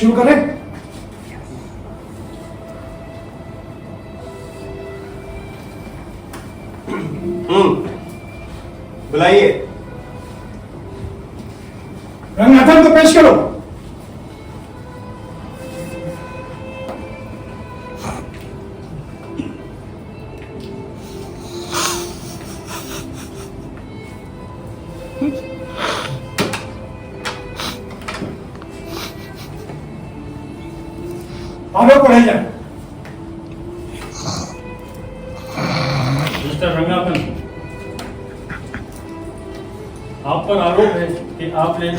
शुरू करें? बुलाइए। रंगनाथन को पेश करो। आरोप पढ़े जाए। मिस्टर रंगनाथन, आप पर आरोप है कि आपने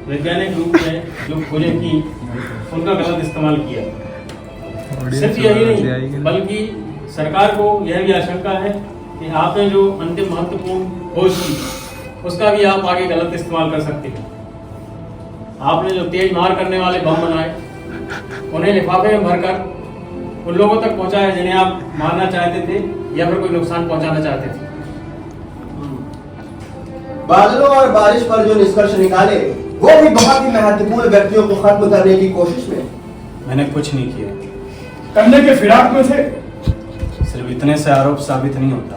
वैज्ञानिक रूप में जो खोजें की उनका गलत इस्तेमाल किया। सिर्फ यही नहीं बल्कि सरकार को यह भी आशंका है कि आपने जो अंतिम महत्वपूर्ण खोज की उसका भी आप आगे गलत इस्तेमाल कर सकते हैं। आपने जो तेज मार करने वाले बम बनाए उन्हें लिफाफे में भरकर उन लोगों तक पहुंचाया जिन्हें आप मारना चाहते थे या फिर कोई नुकसान पहुंचाना चाहते थे। बादलों और बारिश पर जो निष्कर्ष निकाले वो भी बहुत ही महत्वपूर्ण व्यक्तियों को खत्म करने की कोशिश में। मैंने कुछ नहीं किया। करने के फिराक में थे। सिर्फ इतने से आरोप साबित नहीं होता।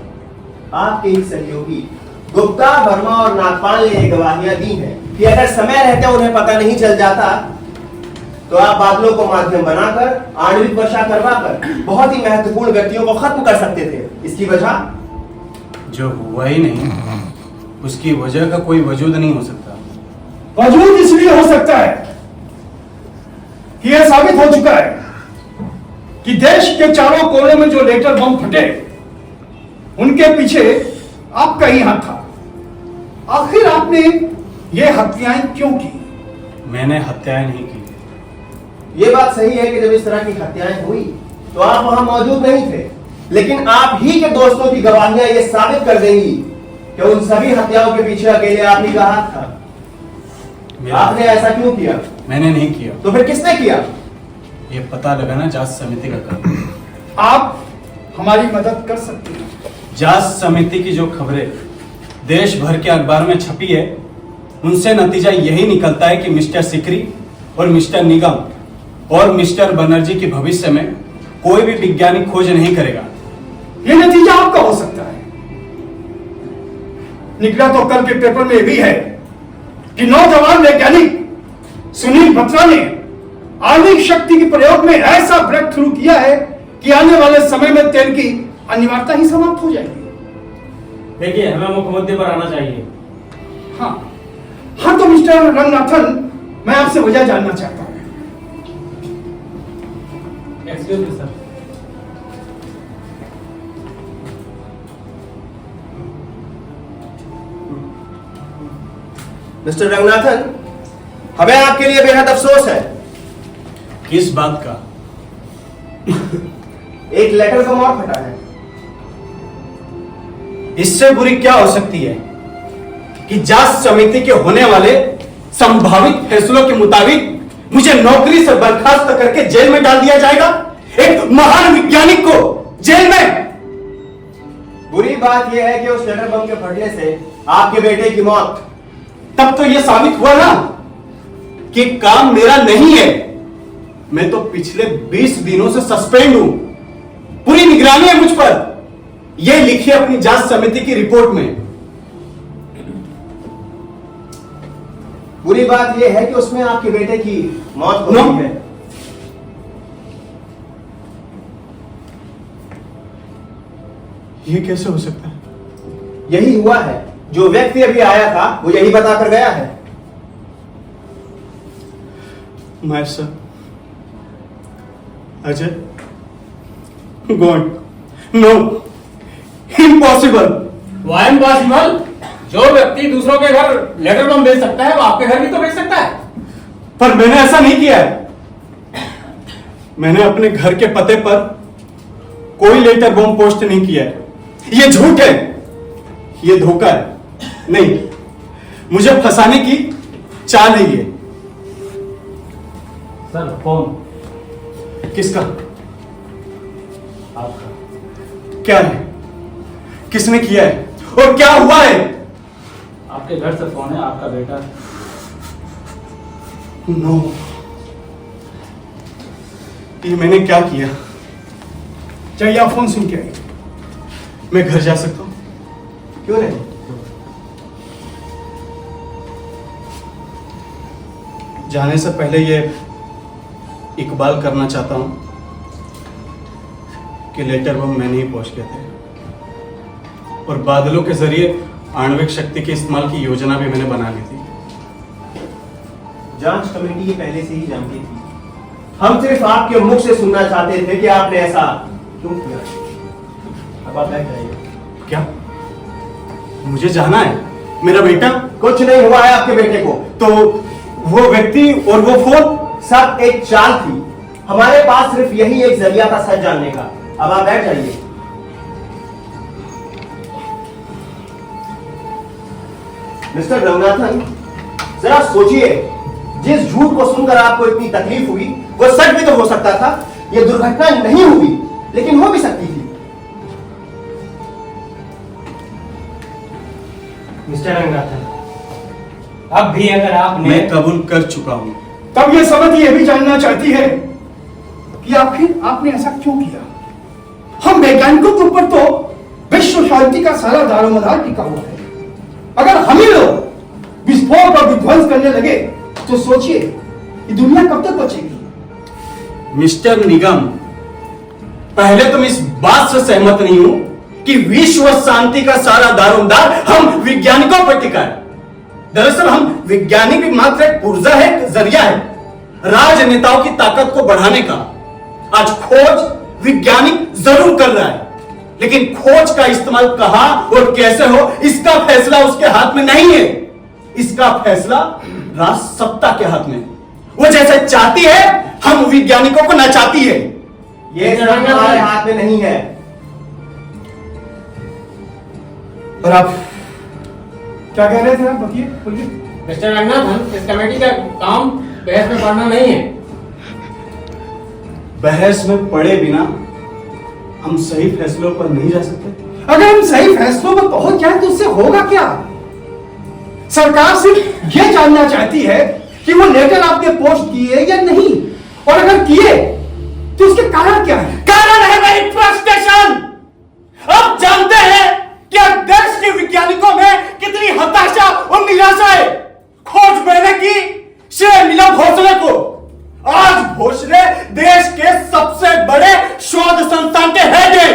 आपके ही सहयोगी गुप्ता, वर्मा और नागपाल ने गवाहियां दी हैं कि अगर समय रहते उन्हें पता नहीं चल जाता तो आप बादलों को माध्यम बनाकर आणविक वर्षा करवाकर बहुत ही महत्वपूर्ण व्यक्तियों को खत्म कर सकते थे। इसकी वजह जो हुआ ही नहीं उसकी वजह का कोई वजूद नहीं हो सकता। वजूद इसलिए हो सकता है कि यह साबित हो चुका है कि देश के चारों कोनों में जो लेटर बम फटे उनके पीछे आपका ही हाथ था। आखिर आपने ये हत्याएं क्यों की? मैंने हत्याएं नहीं की। ये बात सही है कि जब इस तरह की हत्याएं हुई तो आप वहां मौजूद नहीं थे, लेकिन आप ही के दोस्तों की गवाहियां ये साबित कर देंगी कि उन सभी हत्याओं के पीछे अकेले आप ही का हाथ था। आपने ऐसा क्यों किया? मैंने नहीं किया। तो फिर किसने किया? ये पता लगाना जांच समिति का काम है। आप हमारी मदद कर सकते हैं। जांच समिति की जो खबरें देश भर के अखबार में छपी है उनसे नतीजा यही निकलता है कि मिस्टर सिकरी और मिस्टर निगम और मिस्टर बनर्जी के भविष्य में कोई भी वैज्ञानिक खोज नहीं करेगा। ये नतीजा आपका हो सकता है। निकला तो कल के पेपर में भी है कि नौजवान वैज्ञानिक सुनील बत्रा ने आणविक शक्ति के प्रयोग में ऐसा ब्रेक थ्रू किया है कि आने वाले समय में तेल की अनिवार्यता ही समाप्त हो जाएगी। देखिए, हमें मुख्य मुद्दे पर आना चाहिए। हाँ तो मिस्टर रंगनाथन, मैं आपसे वजह जानना चाहता हूं। Excuse me sir. Mister Ranganathan, हमें आपके लिए बेहद अफसोस है। किस बात का? एक लेटर बम और फटा है। इससे बुरी क्या हो सकती है कि जांच समिति के होने वाले संभावित फैसलों के मुताबिक मुझे नौकरी से बर्खास्त करके जेल में डाल दिया जाएगा। एक महान वैज्ञानिक को जेल में। बुरी बात यह है कि उस लेटर बम के फटने से आपके बेटे की मौत। तब तो यह साबित हुआ ना कि काम मेरा नहीं है। मैं तो पिछले 20 दिनों से सस्पेंड हूं। पूरी निगरानी है मुझ पर। यह लिखिए अपनी जांच समिति की रिपोर्ट में। बुरी बात यह है कि उसमें आपके बेटे की मौत हो गई है। यह कैसे हो सकता है? यही हुआ है। जो व्यक्ति अभी आया था वो यही बताकर गया है। My son, Ajay, gone. No, impossible. Why impossible? जो व्यक्ति दूसरों के घर लेटर बम भेज सकता है वो आपके घर भी तो भेज सकता है। पर मैंने ऐसा नहीं किया है। मैंने अपने घर के पते पर कोई लेटर बम पोस्ट नहीं किया है। ये झूठ है, ये धोखा है। नहीं, मुझे फंसाने की चाल है ये। सर फोन किसका? आपका। क्या है? किसने किया है और क्या हुआ है? आपके घर से फोन है, आपका बेटा। नो, ये मैंने क्या किया? चाहिए आप फोन सुन के आइए। मैं घर जा सकता हूँ? क्यों नहीं? जाने से पहले ये इकबाल करना चाहता हूं कि लेटर बम मैंने ही पहुंच गए थे और बादलों के जरिए आणविक शक्ति के इस्तेमाल की योजना भी मैंने बना ली थी। जांच कमेटी ये पहले से ही जानती थी। हम सिर्फ आपके मुख से सुनना चाहते थे कि आपने ऐसा क्यों किया। अब आप बैठ जाइए। क्या मुझे जाना है? मेरा बेटा? कुछ नहीं हुआ है आपके बेटे को। तो वो व्यक्ति और वो फोन सब एक चाल थी। हमारे पास सिर्फ यही एक जरिया था सच जानने का। अब आप बैठ जाइए। मिस्टर रंगनाथन, जरा सोचिए, जिस झूठ को सुनकर आपको इतनी तकलीफ हुई वो सच भी तो हो सकता था। यह दुर्घटना नहीं हुई लेकिन हो भी सकती थी। मिस्टर रंगनाथन, अब भी अगर आपने मैं कबूल कर चुका हूं। तब ये समिति ये भी जानना चाहती है कि आखिर आपने ऐसा क्यों किया। हम वैज्ञानिकों के ऊपर तो विश्व शांति का सारा दारोमदार टिका हुआ है। अगर हम ही लोग विस्फोट और विध्वंस करने लगे तो सोचिए ये दुनिया कब तक बचेगी। मिस्टर निगम, पहले तो मैं इस बात से सहमत नहीं हूं कि विश्व शांति का सारा दारोमदार हम वैज्ञानिकों पर टिका है। दरअसल हम वैज्ञानिक मात्र एक पुर्जा है, एक जरिया है राजनेताओं की ताकत को बढ़ाने का। आज खोज वैज्ञानिक जरूर कर रहा है, लेकिन खोज का इस्तेमाल कहां और कैसे हो इसका फैसला उसके हाथ में नहीं है। इसका फैसला राज सत्ता के हाथ में। वो जैसे चाहती है हम वैज्ञानिकों को नचाती है। ये सब हमारे हाथ में नहीं है। और आप क्या कह रहे थे? आप बताइए, बोलिए। मिस्टर रंगनाथन, इस कमेटी का काम बहस में पढ़ना नहीं है। बहस में पड़े बिना हम सही फैसलों पर नहीं जा सकते। अगर हम सही फैसलों पर पहुंच जाए तो उससे होगा क्या? सरकार सिर्फ यह जानना चाहती है कि वो लेटर आपने पोस्ट किए या नहीं, और अगर किए तो उसके कारण क्या है? कारण है मेरी फ्रस्ट्रेशन। आप जानते हैं कि देश के वैज्ञानिकों में कितनी हताशा और निराशा है। खोज मैंने की, श्रेय मिला भोसले को। आज भोसले देश के सबसे बड़े शोध संस्थान के हेड है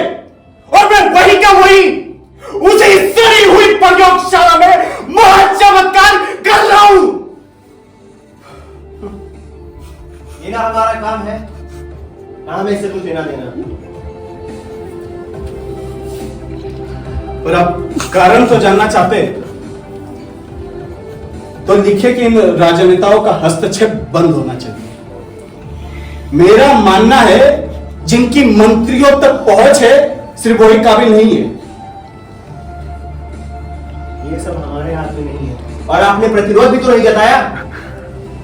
और मैं वही का वही उसे सड़ी हुई प्रयोगशाला में महाचमत्कार कर रहा हूं। ये ना हमारा काम है, ना हमें इससे कुछ लेना देना। और आप कारण तो जानना चाहते तो लिखे कि इन राजनेताओं का हस्तक्षेप बंद होना चाहिए। मेरा मानना है जिनकी मंत्रियों तक पहुंच है सिर्फ वही काबिल नहीं है। ये सब हमारे हाथ में नहीं है। और आपने प्रतिरोध भी तो नहीं जताया।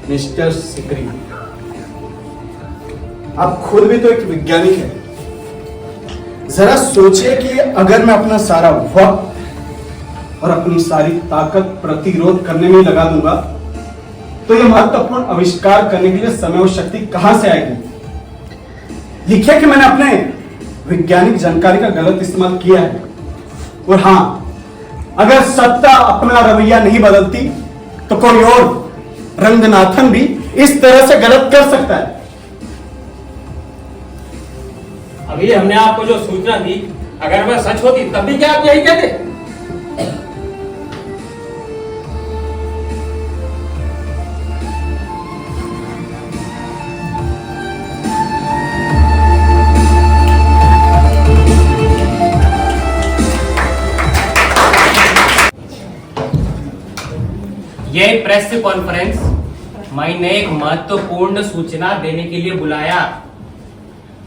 मिस्टर सिकरी, आप खुद भी तो एक वैज्ञानिक हैं। जरा सोचिए कि अगर मैं अपना सारा वक्त और अपनी सारी ताकत प्रतिरोध करने में लगा दूंगा तो यह महत्वपूर्ण आविष्कार करने के लिए समय और शक्ति कहां से आएगी। लिखिए कि मैंने अपने वैज्ञानिक जानकारी का गलत इस्तेमाल किया है। और हां, अगर सत्ता अपना रवैया नहीं बदलती तो कोई और रंगनाथन भी इस तरह से गलत कर सकता है। अभी हमने आपको जो सूचना दी, अगर वह सच होती तब भी क्या आप यही कहते? ये प्रेस कॉन्फ्रेंस मैंने एक महत्वपूर्ण सूचना देने के लिए बुलाया।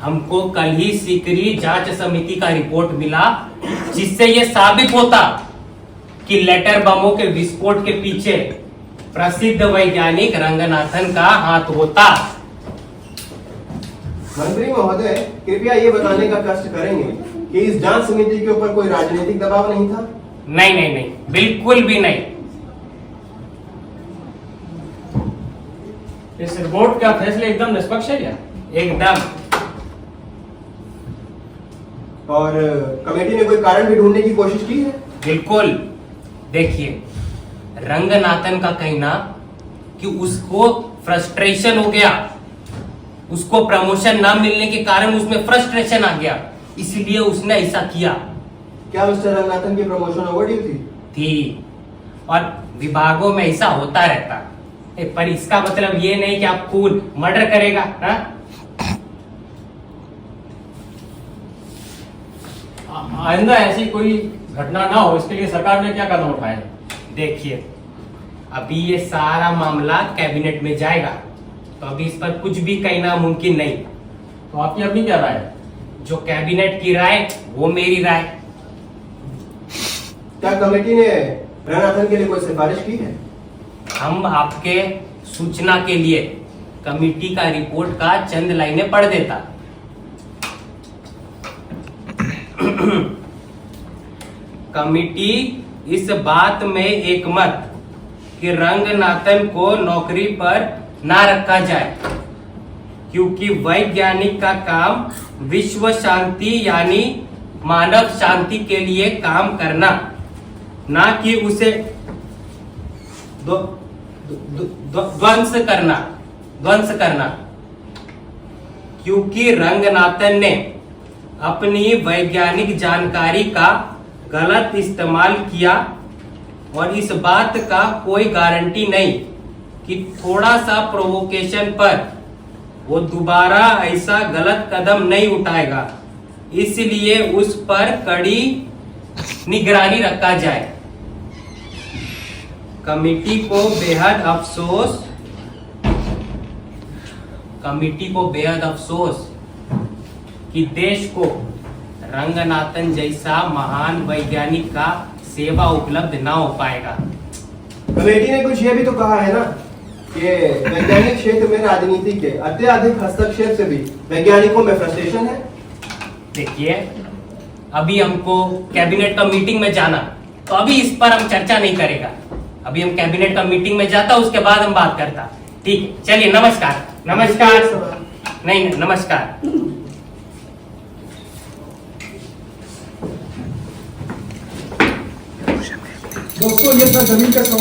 हमको कल ही सीकरी जांच समिति का रिपोर्ट मिला जिससे ये साबित होता कि लेटर बमों के विस्फोट के पीछे प्रसिद्ध वैज्ञानिक रंगनाथन का हाथ होता। मंत्री महोदय, कृपया ये बताने का कष्ट करेंगे कि इस जांच समिति के ऊपर कोई राजनीतिक दबाव नहीं था? नहीं नहीं नहीं, बिल्कुल भी नहीं। इस रिपोर्ट का फैसला एकदम निष्पक्ष है क्या? एकदम। और कमेटी ने कोई कारण भी ढूंढने की कोशिश की है? बिल्कुल। देखिए, रंगनाथन का कहना कि उसको फ्रस्ट्रेशन हो गया, उसको प्रमोशन ना मिलने के कारण उसमें फ्रस्ट्रेशन आ गया, इसलिए उसने ऐसा किया। क्या मिस्टर रंगनाथन की प्रमोशन ओवरड्यू थी? और विभागों में ऐसा होता रहता है, पर इसका मतलब ये नहीं कि आप खून मर्डर करेगा ना। आइंदा ऐसी कोई घटना ना हो, इसके लिए सरकार ने क्या कदम उठाए हैं? देखिए, अभी ये सारा मामला कैबिनेट में जाएगा, तो अभी इस पर कुछ भी कहना मुमकिन नहीं। तो आपकी अपनी क्या राय है? जो कैबिनेट की राय वो मेरी राय। क्या कमेटी ने रंगनाथन के लिए कोई सिफारिश की है? हम आपके सूचना के लिए कमेटी का रिपोर्ट का चंद लाइनें पढ़ देता। कमेटी इस बात में एकमत कि रंगनाथन को नौकरी पर ना रखा जाए, क्योंकि वैज्ञानिक का काम विश्व शांति यानी मानव शांति के लिए काम करना, ना कि उसे ध्वंस करना। क्योंकि रंगनाथन ने अपनी वैज्ञानिक जानकारी का गलत इस्तेमाल किया और इस बात का कोई गारंटी नहीं कि थोड़ा सा प्रोवोकेशन पर वो दोबारा ऐसा गलत कदम नहीं उठाएगा, इसलिए उस पर कड़ी निगरानी रखा जाए। कमेटी को बेहद अफसोस कि देश को रंगनाथन जैसा महान वैज्ञानिक का सेवा उपलब्ध ना हो पाएगा। कमेटी ने कुछ ये भी तो कहा है ना कि वैज्ञानिक क्षेत्र में राजनीति के अत्यधिक हस्तक्षेप से भी वैज्ञानिकों में फ्रस्ट्रेशन है। देखिए, अभी हमको कैबिनेट का मीटिंग में जाना, तो अभी इस पर हम चर्चा नहीं करेगा। अभी हम कैबिनेट का मीटिंग में जाता, उसके बाद हम बात करता। ठीक, चलिए, नमस्कार। नहीं, नमस्कार। दोस्तों, ये था जमीन का सवाल।